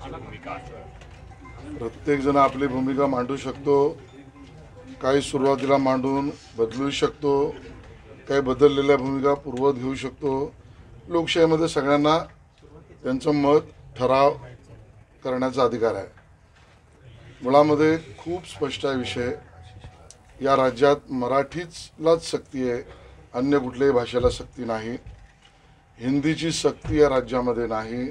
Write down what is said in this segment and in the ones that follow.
सरकारची भूमिका असेल? प्रत्येक जण आपली भूमिका मांडू शकतो, काही सुरुवातीला मांडून बदलू शकतो, काही बदललेल्या भूमिका पूर्वत घेऊ शकतो। लोकशाहीमध्ये सगळ्यांना त्यांचं मत ठराव करण्याचा अधिकार आहे। मुळामध्ये खूप स्पष्ट आहे विषय, या राज्यात मराठीलाच सक्ती आहे, अन्य कुठल्याही भाषेला सक्ती नाही। हिंदीची सक्ती या राज्यामध्ये नाही।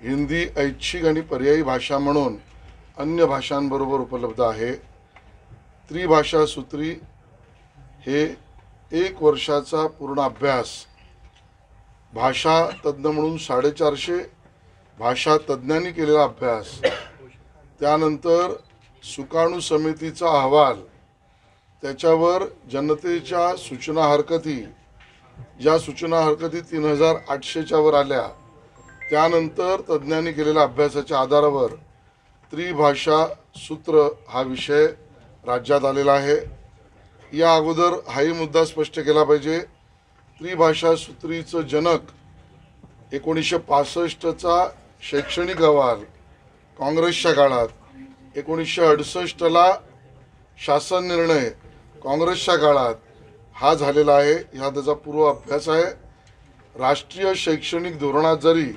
हिंदी ऐच्छिक आणि पर्यायी भाषा म्हणून अन्य भाषांबरोबर उपलब्ध आहे। त्रिभाषा सूत्री हे 1 वर्षाचा पूर्ण अभ्यास, भाषा तज्ञ म्हणून 450 भाषा तज्ञांनी केलेला अभ्यास, त्यानंतर सुकाणू समितीचा अहवाल, त्याच्यावर जनतेच्या सूचना हरकती, ज्या सूचना हरकती 3800च्या वर आल्या, त्यानंतर तज्ञांनी केलेल्या अभ्यासाच्या आधारावर त्रिभाषा सूत्र हा विषय राज्यात आलेला आहे। या अगोदर हाही मुद्दा स्पष्ट केला पाहिजे, त्रिभाषा सूत्रीचं जनक 1965चा शैक्षणिक अहवाल काँग्रेसच्या काळात, 1968ला शासन निर्णय काँग्रेसच्या काळात हा झालेला आहे। हा त्याचा पूर्व अभ्यास आहे। राष्ट्रीय शैक्षणिक धोरणात जरी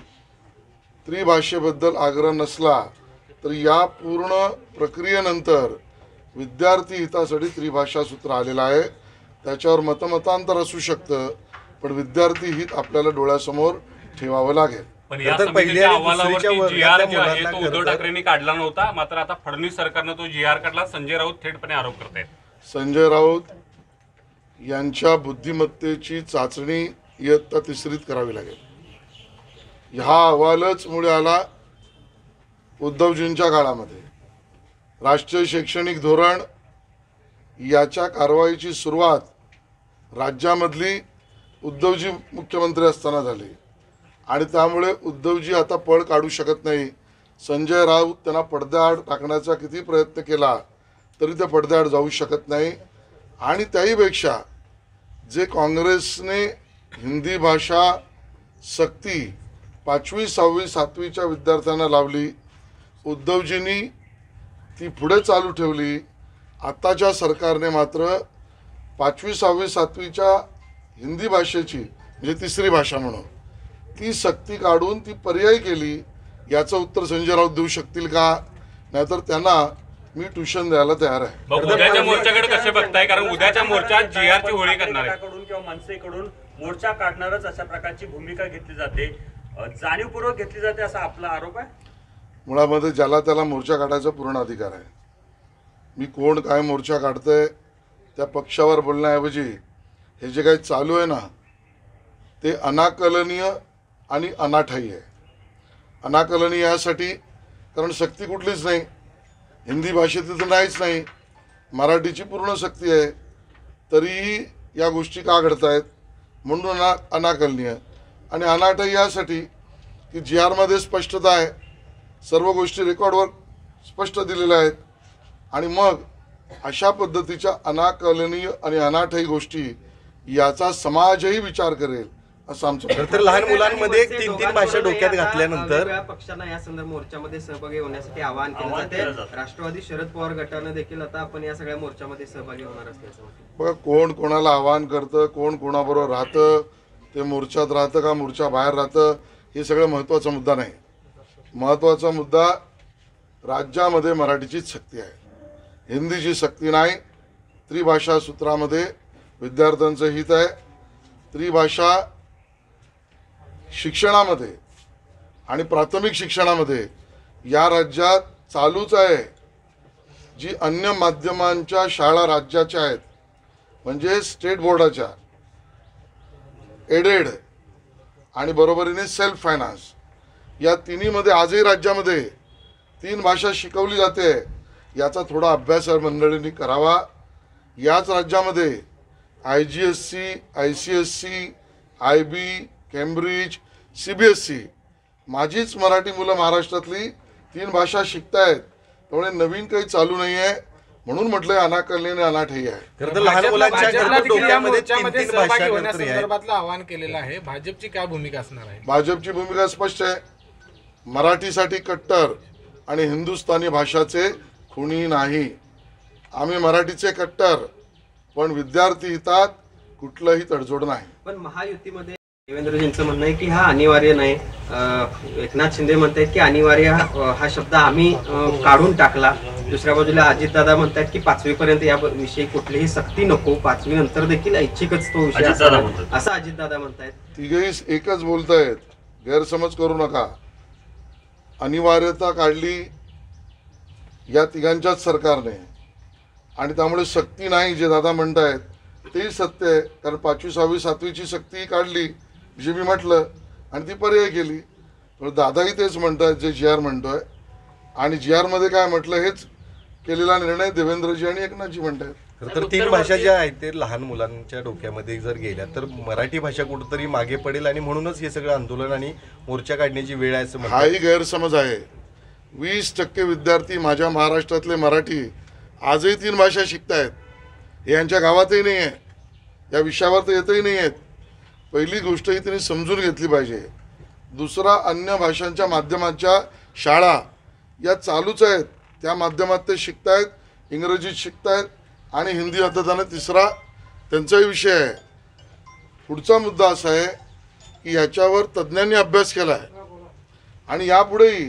त्रिभाषेबद्दल आग्रह नसला तर या पूर्ण प्रक्रियेनंतर विद्यार्थी हितासाठी त्रिभाषा सूत्र आलेलं आहे। त्याच्यावर मतमतांतर असू शकतं, पण विद्यार्थी हित आपल्याला डोळ्यासमोर ठेवावं लागेल। पण या समितीच्या अहवालावरती जी.आर. जो आहे तो उद्धव ठाकरेंनी काढला नव्हता, मात्र आता फडणवीस सरकारनं तो जी.आर. काढला। संजय राऊत थेटपणे आरोप करतायत। संजय राऊत यांच्या बुद्धिमत्तेची चाचणी इयत्ता 3रीत करावी लागेल। हा अहवालच मुळे आला उद्धवजींच्या काळामध्ये। राष्ट्रीय शैक्षणिक धोरण याच्या कारवाईची सुरुवात राज्यामधली उद्धवजी मुख्यमंत्री असताना झाली आणि त्यामुळे उद्धवजी आता पळ काढू शकत नाही। संजय राऊत त्यांना पडद्याआड टाकण्याचा किती प्रयत्न केला तरी ते पडद्याआड जाऊ शकत नाही। आणि त्याहीपेक्षा जे काँग्रेसने हिंदी भाषा सक्ती 5वी 6वी 7वीच्या विद्यार्थ्यांना लावली, उद्धवजींनी ती पुढे चालू ठेवली। आताच्या सरकारने मात्र 5वी 6वी 7वीच्या हिंदी भाषेची म्हणजे 3री भाषा म्हणून ती सक्ती काढून ती पर्यायी केली। याचं उत्तर संजय राऊत देऊ शकतील का? नाहीतर त्यांना मी ट्युशन द्यायला तयार आहे। उद्याच्या मोर्चाकडे कसे बघताय? कारण उद्याच्या मोर्चात जी.आर. ची होळी करणार आहे किंवा मनसेकडून मोर्चा काढणारच अशा प्रकारची भूमिका घेतली जाते, जाणीवपूर्वक घेतली जाते असा आपला आरोप आहे। मुळामध्ये ज्याला त्याला मोर्चा काढायचा पूर्ण अधिकार आहे। मी कोण काय मोर्चा काढतंय त्या पक्षावर बोलण्याऐवजी हे जे काही चालू आहे ना ते अनाकलनीय आणि अनाठायी आहे। अनाकलनीय यासाठी कारण सक्ती कुठलीच नाही, हिंदी भाषेत तर नाहीच नाही, मराठीची पूर्ण सक्ती आहे, तरीही या गोष्टी का घडतायत म्हणून अनाकलनीय। आणि अनाठायी यासाठी की जी.आर.मध्ये स्पष्टता आहे, सर्व गोष्टी रेकॉर्डवर स्पष्ट दिलेल्या आहेत आणि मग अशा पद्धतीच्या अनाकलनीय आणि अनाठायी गोष्टी याचा समाजही विचार करेल असं आमचं। तर लहान मुलांमध्ये 3 भाषा डोक्यात घातल्यानंतर पक्षांना या संदर्भात मोर्चामध्ये सहभागी होण्यासाठी आवाहन केलं जाते। राष्ट्रवादी शरद पवार गटानं देखील आता आपण या सगळ्या मोर्चामध्ये सहभागी होणार असल्याचं बघा, कोण कोणाला आवाहन करतं, कोण कोणाबरोबर राहतं, ते मोर्चात राहतं का मोर्चा बाहेर राहतं, हे सगळं महत्त्वाचा मुद्दा नाही। महत्त्वाचा मुद्दा राज्यामध्ये मराठीचीच सक्ती आहे, हिंदीची सक्ती नाही। त्रिभाषा सूत्रामध्ये विद्यार्थ्यांचं हित आहे। त्रिभाषा शिक्षणामध्ये आणि प्राथमिक शिक्षणामध्ये या राज्यात चालूच आहे। जी अन्य माध्यमांच्या शाळा राज्याच्या आहेत म्हणजे स्टेट बोर्डाच्या, एडेड आणि बरोबरीने सेल्फ फायनान्स, या तिन्हीमध्ये आजही राज्यामध्ये 3 भाषा शिकवली जाते। याचा थोडा अभ्यास मंडळींनी करावा। याच राज्यामध्ये IGSC, ICSC, IB, Cambridge, CBSE माझीच मराठी मुलं महाराष्ट्रातली 3 भाषा शिकतायत, त्यामुळे नवीन काही चालू नाही आहे म्हणून म्हटलंय अनाकलनीय अनाठायी आहे। खरं तर लहान मुलांच्या डोक्यामध्ये 3 भाषा होण्यासंदर्भातलं आवाहन केलेलं आहे। भाजपची काय भूमिका असणार आहे? भाजपची भूमिका स्पष्ट आहे, मराठीसाठी कट्टर आणि हिंदुस्थानी भाषाचे खुणी नाही. आम्ही मराठीचे कट्टर, पण विद्यार्थी हितात कुठलंही तडजोड नाही. पण महायुतीमध्ये देवेंद्रजींचं म्हणणं आहे की हा अनिवार्य नाही. एकनाथ शिंदे म्हणतायत की अनिवार्य हा शब्द आम्ही काढून टाकला. दुसऱ्या बाजूला अजितदादा म्हणतात की 5वी पर्यंत या विषयी कुठलीही सक्ती नको, 5वी नंतर देखील ऐच्छिकच तो विषय असं अजितदादा म्हणतायत. तिघेही एकच बोलतायत, गैरसमज करू नका. अनिवार्यता काढली या तिघांच्याच सरकारने, आणि त्यामुळे सक्ती नाही जे दादा म्हणतायत तेही सत्य आहे. कारण 5वी 6वी 7वीची सक्ती काढली जे मी म्हटलं, आणि ती पर्याय केली. पण दादाही तेच म्हणतात जे जी आर म्हणतोय, आणि जी आर मध्ये काय म्हटलं हेच केलेला निर्णय देवेंद्रजी आणि एकनाथजी म्हणतात. तर 3 भाषा ज्या आहेत ते लहान मुलांच्या डोक्यामध्ये जर गेल्या तर मराठी भाषा कुठंतरी मागे पडेल, आणि म्हणूनच हे सगळं आंदोलन आणि मोर्चा काढण्याची वेळ आहे असं म्हणतात. हाही गैरसमज आहे. 20% विद्यार्थी माझ्या महाराष्ट्रातले मराठी आजही 3 भाषा शिकतायत. हे यांच्या गावातही नाही आहे, या विषयावर तर येतही नाही आहेत. पहिली गोष्ट ही त्यांनी समजून घेतली पाहिजे. दुसरा, अन्य भाषांच्या माध्यमाच्या शाळा या चालूच आहेत, त्या माध्यमात ते शिकतायत, इंग्रजीत शिकतायत आणि हिंदी आता त्यांना तिसरा त्यांचाही विषय आहे. पुढचा मुद्दा असा आहे की याच्यावर तज्ज्ञांनी अभ्यास केला आहे, आणि यापुढेही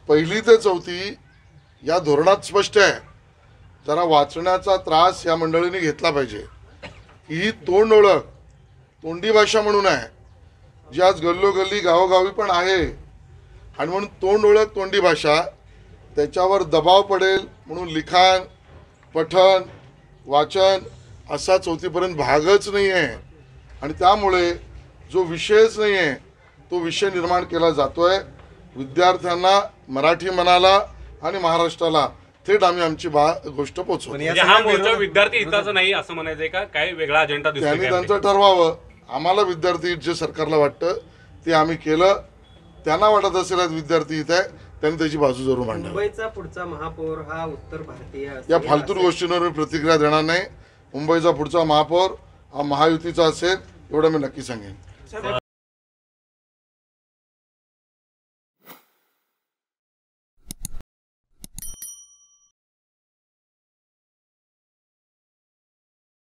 1ली ते 4थी या धोरणात स्पष्ट आहे. जरा वाचण्याचा त्रास या मंडळींनी घेतला पाहिजे. ही तोंड ओळख तोंडी भाषा म्हणून आहे, जी आज गल्लोगल्ली गावोगावी पण आहे, आणि म्हणून तोंड ओळख तोंडी भाषा त्याच्यावर दबाव पडेल म्हणून लिखाण, पठण, वाचन असा 4थीपर्यंत भागच नाही आहे. आणि त्यामुळे जो विषयच नाही आहे तो विषय निर्माण केला जातोय. विद्यार्थ्यांना, मराठी मनाला आणि महाराष्ट्राला थेट आम्ही आमची गोष्ट पोहोचवू. हा मोर्चा विद्यार्थी हिताचा नाही असं म्हणायचंय का? काय वेगळा अजेंडा दिसतोय? त्यांनी त्यांचं ठरवावं. आम्हाला विद्यार्थी हित जे सरकारला वाटतं ते आम्ही केलं. त्यांना वाटत असेल विद्यार्थी हित आहे, त्यांनी त्याची बाजू जरूर मांडावी. मुंबईचा पुढचा महापौर हा उत्तर भारतीय या फालतू गोष्टींवर मी प्रतिक्रिया देणार नाही. मुंबईचा पुढचा महापौर हा महायुतीचा असेल एवढं मी नक्की सांगेन.